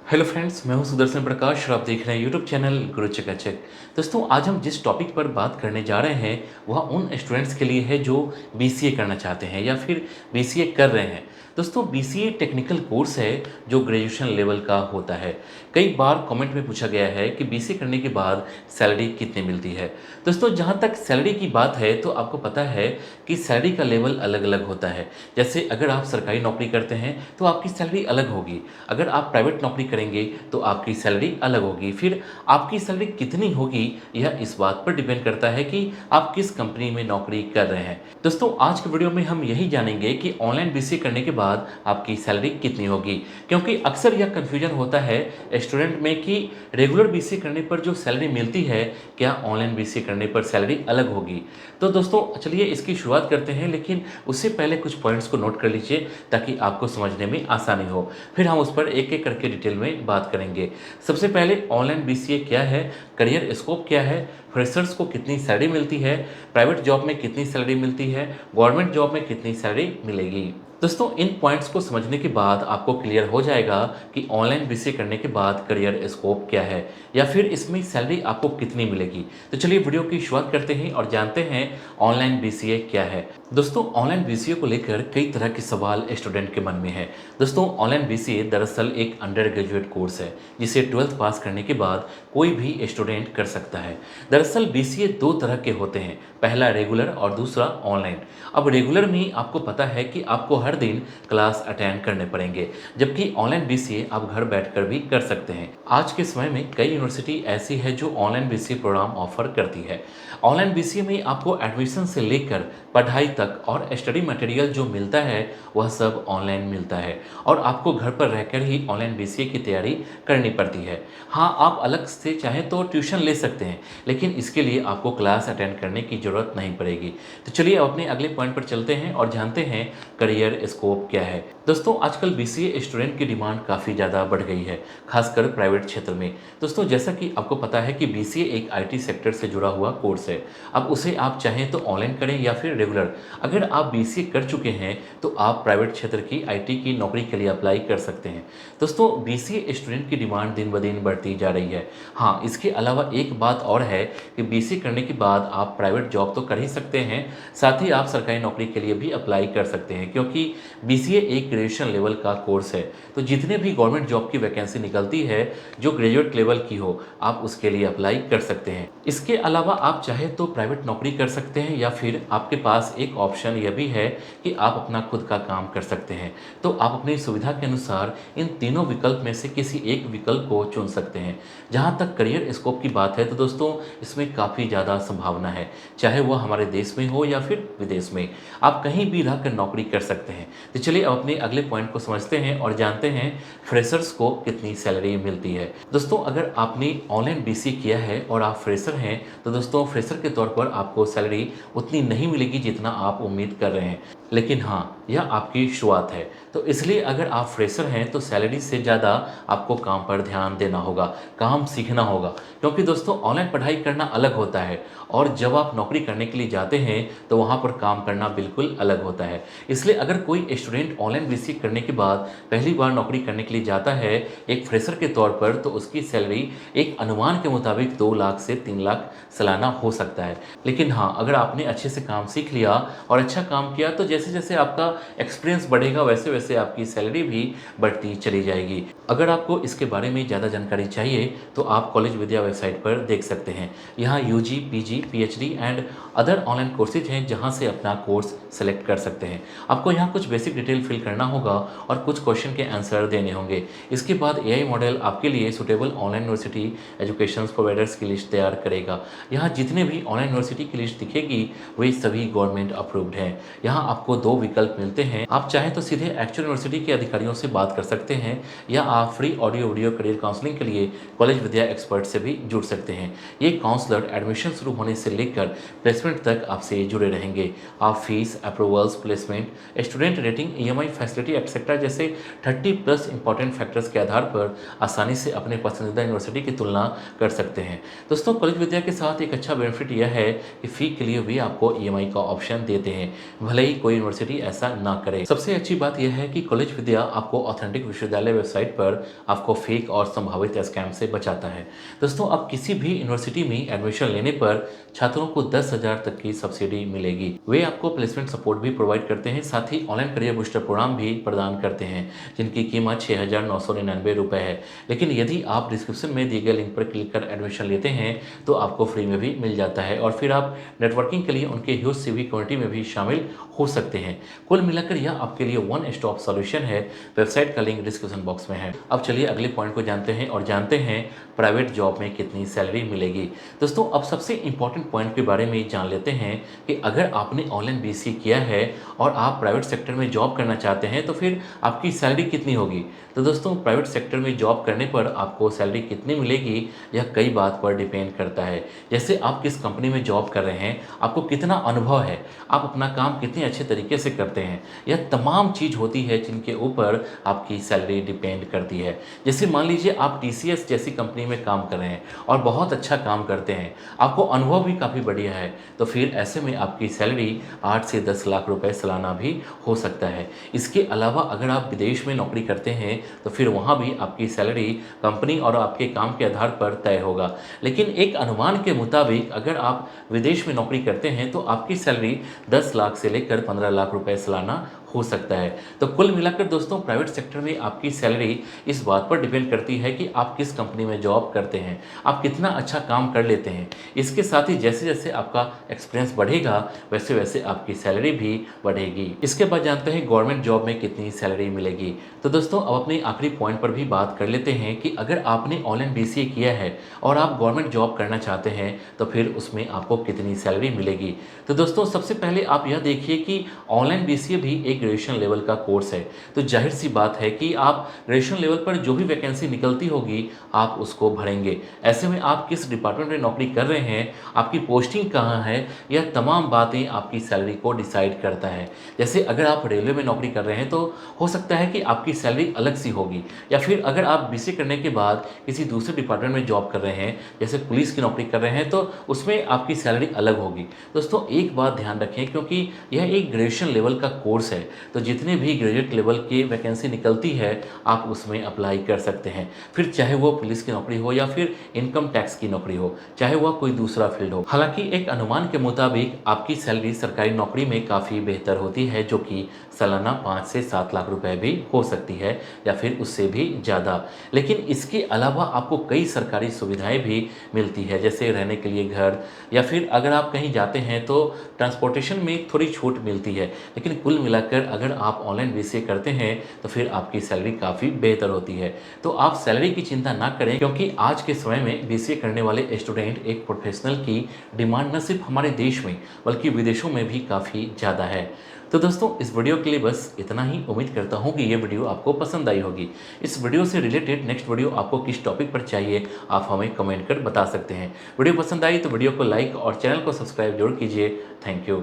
Hello friends, मैं हूं सुदर्शन प्रकाश और आप देख रहे हैं यूट्यूब चैनल गुरु चकाचक। दोस्तों, आज हम जिस टॉपिक पर बात करने जा रहे हैं वह उन स्टूडेंट्स के लिए है जो बीसीए करना चाहते हैं या फिर बीसीए कर रहे हैं। दोस्तों, बीसीए टेक्निकल कोर्स है जो ग्रेजुएशन लेवल का होता है। कई बार कमेंट में पूछा गया है कि बीसीए करने के बाद सैलरी कितनी मिलती है। दोस्तों, जहाँ तक सैलरी की बात है तो आपको पता है कि सैलरी का लेवल अलग अलग होता है। जैसे अगर आप सरकारी नौकरी करते हैं तो आपकी सैलरी अलग होगी, अगर आप प्राइवेट नौकरी करेंगे तो आपकी सैलरी अलग होगी। फिर आपकी सैलरी कितनी होगी यह इस बात पर डिपेंड करता है कि आप किस कंपनी में नौकरी कर रहे हैं। दोस्तों, आज के वीडियो में हम यही जानेंगे कि ऑनलाइन बीसीए करने के बाद आपकी सैलरी कितनी होगी, क्योंकि अक्सर यह कन्फ्यूजन होता है स्टूडेंट में कि रेगुलर बीसीए करने पर जो सैलरी मिलती है क्या ऑनलाइन बीसीए करने पर सैलरी अलग होगी। तो दोस्तों, चलिए इसकी शुरुआत करते हैं, लेकिन उससे पहले कुछ पॉइंट्स को नोट कर लीजिए ताकि आपको समझने में आसानी हो। फिर हम उस पर एक एक करके डिटेल में बात करेंगे। सबसे पहले ऑनलाइन बीसीए क्या है, करियर स्कोप क्या है, फ्रेशर्स को कितनी सैलरी मिलती है, प्राइवेट जॉब में कितनी सैलरी मिलती है, गवर्नमेंट जॉब में कितनी सैलरी मिलेगी। दोस्तों, इन पॉइंट्स को समझने के बाद आपको क्लियर हो जाएगा कि ऑनलाइन बीसीए करने के बाद करियर स्कोप क्या है या फिर इसमें सैलरी आपको कितनी मिलेगी। तो चलिए वीडियो की शुरुआत करते हैं और जानते हैं ऑनलाइन बीसीए क्या है। दोस्तों, ऑनलाइन बीसीए को लेकर कई तरह के सवाल स्टूडेंट के मन में है। दोस्तों, ऑनलाइन बीसीए दरअसल एक अंडर ग्रेजुएट कोर्स है जिसे 12th पास करने के बाद कोई भी स्टूडेंट कर सकता है। दरअसल बीसीए दो तरह के होते हैं, पहला रेगुलर और दूसरा ऑनलाइन। अब रेगुलर में आपको पता है कि आपको हर दिन क्लास अटेंड करने पड़ेंगे, जबकि ऑनलाइन बीसीए आप घर बैठकर भी कर सकते हैं। आज के समय में कई यूनिवर्सिटी ऐसी है जो ऑनलाइन बीसीए प्रोग्राम ऑफर करती है। ऑनलाइन बीसीए में आपको एडमिशन से लेकर पढ़ाई तक और स्टडी मटेरियल जो मिलता है वह सब ऑनलाइन मिलता है और आपको घर पर रहकर ही ऑनलाइन बीसीए की तैयारी करनी पड़ती है। हाँ, आप अलग से चाहें तो ट्यूशन ले सकते हैं, लेकिन इसके लिए आपको क्लास अटेंड करने की ज़रूरत नहीं पड़ेगी। तो चलिए अब अपने अगले पॉइंट पर चलते हैं और जानते हैं करियर स्कोप क्या है। दोस्तों, आजकल बीसीए स्टूडेंट की डिमांड काफ़ी ज़्यादा बढ़ गई है, खासकर प्राइवेट क्षेत्र में। दोस्तों, जैसा कि आपको पता है कि बीसीए एक आईटी सेक्टर से जुड़ा हुआ कोर्स है। अब उसे आप चाहें तो ऑनलाइन करें या फिर रेगुलर। अगर आप बीसीए कर चुके हैं तो आप प्राइवेट क्षेत्र की आईटी की नौकरी के लिए अप्लाई कर सकते हैं। दोस्तों, बीसीए स्टूडेंट की डिमांड दिन ब दिन बढ़ती जा रही है। हाँ, इसके अलावा एक बात और है कि बीसीए करने के बाद आप प्राइवेट जॉब तो कर ही सकते हैं, साथ ही आप सरकारी नौकरी के लिए भी अप्लाई कर सकते हैं, क्योंकि बीसीए एक ग्रेजुएशन लेवल का कोर्स है। तो जितने भी गवर्नमेंट जॉब की वैकेंसी निकलती है जो ग्रेजुएट लेवल की हो, आप उसके लिए अप्लाई कर सकते हैं। इसके अलावा आप चाहे तो प्राइवेट नौकरी कर सकते हैं या फिर आपके पास एक ऑप्शन यह भी है कि आप अपना खुद का काम कर सकते हैं। तो आप अपनी सुविधा के अनुसार इन तीनों विकल्प में से किसी एक विकल्प को चुन सकते हैं। जहाँ तक करियर स्कोप की बात है तो दोस्तों, इसमें काफ़ी ज़्यादा संभावना है, चाहे वह हमारे देश में हो या फिर विदेश में। आप कहीं भी रहकर नौकरी कर सकते हैं। तो चलिए अब अपने अगले पॉइंट को समझते हैं और जानते हैं फ्रेशर्स को कितनी सैलरी मिलती है। दोस्तों, अगर आपने ऑनलाइन बीसीए किया है और आप फ्रेशर हैं तो दोस्तों, फ्रेशर के तौर पर आपको सैलरी उतनी नहीं मिलेगी जितना आप उम्मीद कर रहे हैं, लेकिन हाँ, यह आपकी शुरुआत है। तो इसलिए अगर आप फ्रेशर हैं तो सैलरी से ज़्यादा आपको काम पर ध्यान देना होगा, काम सीखना होगा, क्योंकि दोस्तों ऑनलाइन पढ़ाई करना अलग होता है और जब आप नौकरी करने के लिए जाते हैं तो वहाँ पर काम करना बिल्कुल अलग होता है। इसलिए अगर कोई स्टूडेंट ऑनलाइन बीसीए करने के बाद पहली बार नौकरी करने के लिए जाता है एक फ्रेशर के तौर पर, तो उसकी सैलरी एक अनुमान के मुताबिक 2 लाख से 3 लाख सालाना हो सकता है। लेकिन हाँ, अगर आपने अच्छे से काम सीख लिया और अच्छा काम किया तो जैसे जैसे आपका एक्सपीरियंस बढ़ेगा वैसे वैसे आपकी सैलरी भी बढ़ती चली जाएगी। अगर आपको इसके बारे में ज़्यादा जानकारी चाहिए तो आप कॉलेज विद्या वेबसाइट पर देख सकते हैं। यहाँ UG, PG, PhD and other online courses हैं जहाँ से अपना कोर्स सेलेक्ट कर सकते हैं। आपको यहाँ कुछ बेसिक डिटेल फिल करना होगा और कुछ क्वेश्चन के आंसर देने होंगे। इसके बाद एआई मॉडल आपके लिए suitable online university education providers की लिस्ट तैयार करेगा। यहाँ जितने भी ऑनलाइन यूनिवर्सिटी की लिस्ट दिखेगी वे सभी गवर्नमेंट अप्रूव्ड हैं। यहाँ आपको दो विकल्प मिलते हैं, आप चाहें तो सीधे एक्चुअल यूनिवर्सिटी के अधिकारियों से बात कर सकते हैं या आप free audio video career counselling के लिए कॉलेज विद्या एक्सपर्ट से भी जुड़ सकते हैं। ये काउंसलर एडमिशन शुरू होने से लेकर प्लेसमेंट तक आपसे जुड़े रहेंगे। आप fees, approvals, placement, student student rating, EMI facility etcetera जैसे 30 प्लस इंपॉर्टेंट फैक्टर्स के आधार पर आसानी से अपने पसंदीदा यूनिवर्सिटी की तुलना कर सकते हैं। दोस्तों, कॉलेज विद्या के साथ एक अच्छा बेनिफिट यह है कि फ़ी के लिए भी आपको ईएमआई का ऑप्शन देते हैं, भले ही कोई यूनिवर्सिटी ऐसा ना करे। सबसे अच्छी बात यह है कि कॉलेज विद्या आपको ऑथेंटिक विश्वविद्यालय वेबसाइट पर आपको फेक और संभावित स्कैम से बचाता है। दोस्तों, अब किसी भी यूनिवर्सिटी में एडमिशन लेने पर छात्रों को 10,000 तक की सब्सिडी मिलेगी। वे आपको प्लेसमेंट सपोर्ट भी प्रोवाइड करते हैं, साथ ही ऑनलाइन करियर बूस्टर प्रोग्राम भी प्रदान करते हैं, जिनकी कीमत 6,999 रुपये है। लेकिन यदि आप डिस्क्रिप्शन में दिए गए लिंक पर क्लिक कर एडमिशन लेते हैं तो आपको फ्री में भी मिल जाता है और फिर आप नेटवर्किंग के लिए उनके ह्यूज सीवी कम्युनिटी में भी शामिल हो सकते हैं। कुल मिलाकर यह आपके लिए वन स्टॉप सॉल्यूशन है। वेबसाइट का लिंक डिस्क्रिप्शन बॉक्स में है। अब चलिए अगले पॉइंट को जानते हैं और जानते हैं प्राइवेट जॉब में कितनी सैलरी मिलेगी। दोस्तों, अब सबसे इंपॉर्टेंट पॉइंट के बारे में जान लेते हैं कि अगर आपने ऑनलाइन बीसीए किया है और आप प्राइवेट सेक्टर में जॉब करना चाहते हैं तो फिर आपकी सैलरी कितनी होगी। तो दोस्तों, प्राइवेट सेक्टर में जॉब करने पर आपको सैलरी कितनी मिलेगी यह कई बात पर डिपेंड करता है। जैसे आप किस कंपनी में जॉब कर रहे हैं, आपको कितना अनुभव है, आप अपना काम कितने अच्छे तरीके से करते हैं, यह तमाम चीज़ होती है जिनके ऊपर आपकी सैलरी डिपेंड करती है। जैसे मान लीजिए आप टीसीएस जैसी कंपनी में काम कर रहे हैं और बहुत अच्छा काम करते हैं, आपको अनुभव भी काफ़ी बढ़िया है, तो फिर ऐसे में आपकी सैलरी 8 से 10 लाख रुपए सालाना भी हो सकता है। इसके अलावा अगर आप विदेश में नौकरी करते हैं तो फिर वहाँ भी आपकी सैलरी कंपनी और आपके काम के आधार पर तय होगा। लेकिन एक अनुमान के मुताबिक अगर आप विदेश में नौकरी करते हैं तो आपकी सैलरी 10 लाख से लेकर 15 लाख रुपए सालाना हो सकता है। तो कुल मिलाकर दोस्तों, प्राइवेट सेक्टर में आपकी सैलरी इस बात पर डिपेंड करती है कि आप किस कंपनी में जॉब करते हैं, आप कितना अच्छा काम कर लेते हैं। इसके साथ ही जैसे जैसे आपका एक्सपीरियंस बढ़ेगा वैसे वैसे आपकी सैलरी भी बढ़ेगी। इसके बाद जानते हैं गवर्नमेंट जॉब में कितनी सैलरी मिलेगी। तो दोस्तों, अब अपने आखिरी पॉइंट पर भी बात कर लेते हैं कि अगर आपने ऑनलाइन बीसीए किया है और आप गवर्नमेंट जॉब करना चाहते हैं तो फिर उसमें आपको कितनी सैलरी मिलेगी। तो दोस्तों, सबसे पहले आप यह देखिए कि ऑनलाइन बीसीए भी एक ग्रेजुएशन लेवल का कोर्स है, तो जाहिर सी बात है कि आप ग्रेजुएशन लेवल पर जो भी वैकेंसी निकलती होगी आप उसको भरेंगे। ऐसे में आप किस डिपार्टमेंट में नौकरी कर रहे हैं, आपकी पोस्टिंग कहाँ है, यह तमाम बातें आपकी सैलरी को डिसाइड करता है। जैसे अगर आप रेलवे में नौकरी कर रहे हैं तो हो सकता है कि आपकी सैलरी अलग सी होगी, या फिर अगर आप बीसीए करने के बाद किसी दूसरे डिपार्टमेंट में जॉब कर रहे हैं, जैसे पुलिस की नौकरी कर रहे हैं, तो उसमें आपकी सैलरी अलग होगी। दोस्तों, एक बात ध्यान रखें, क्योंकि यह एक ग्रेजुएशन लेवल का कोर्स है, तो जितने भी ग्रेजुएट लेवल की वैकेंसी निकलती है आप उसमें अप्लाई कर सकते हैं। फिर चाहे वो पुलिस की नौकरी हो या फिर इनकम टैक्स की नौकरी हो, चाहे वह कोई दूसरा फील्ड हो। हालांकि एक अनुमान के मुताबिक आपकी सैलरी सरकारी नौकरी में काफ़ी बेहतर होती है, जो कि सालाना 5 से 7 लाख रुपए भी हो सकती है या फिर उससे भी ज़्यादा। लेकिन इसके अलावा आपको कई सरकारी सुविधाएं भी मिलती है, जैसे रहने के लिए घर, या फिर अगर आप कहीं जाते हैं तो ट्रांसपोर्टेशन में थोड़ी छूट मिलती है। लेकिन कुल मिलाकर अगर आप ऑनलाइन बीसीए करते हैं तो फिर आपकी सैलरी काफ़ी बेहतर होती है। तो आप सैलरी की चिंता ना करें, क्योंकि आज के समय में बीसीए करने वाले स्टूडेंट एक प्रोफेशनल की डिमांड न सिर्फ हमारे देश में बल्कि विदेशों में भी काफ़ी ज़्यादा है। तो दोस्तों, इस वीडियो के लिए बस इतना ही। उम्मीद करता हूँ कि ये वीडियो आपको पसंद आई होगी। इस वीडियो से रिलेटेड नेक्स्ट वीडियो आपको किस टॉपिक पर चाहिए आप हमें कमेंट कर बता सकते हैं। वीडियो पसंद आई तो वीडियो को लाइक और चैनल को सब्सक्राइब जरूर कीजिए। Thank you.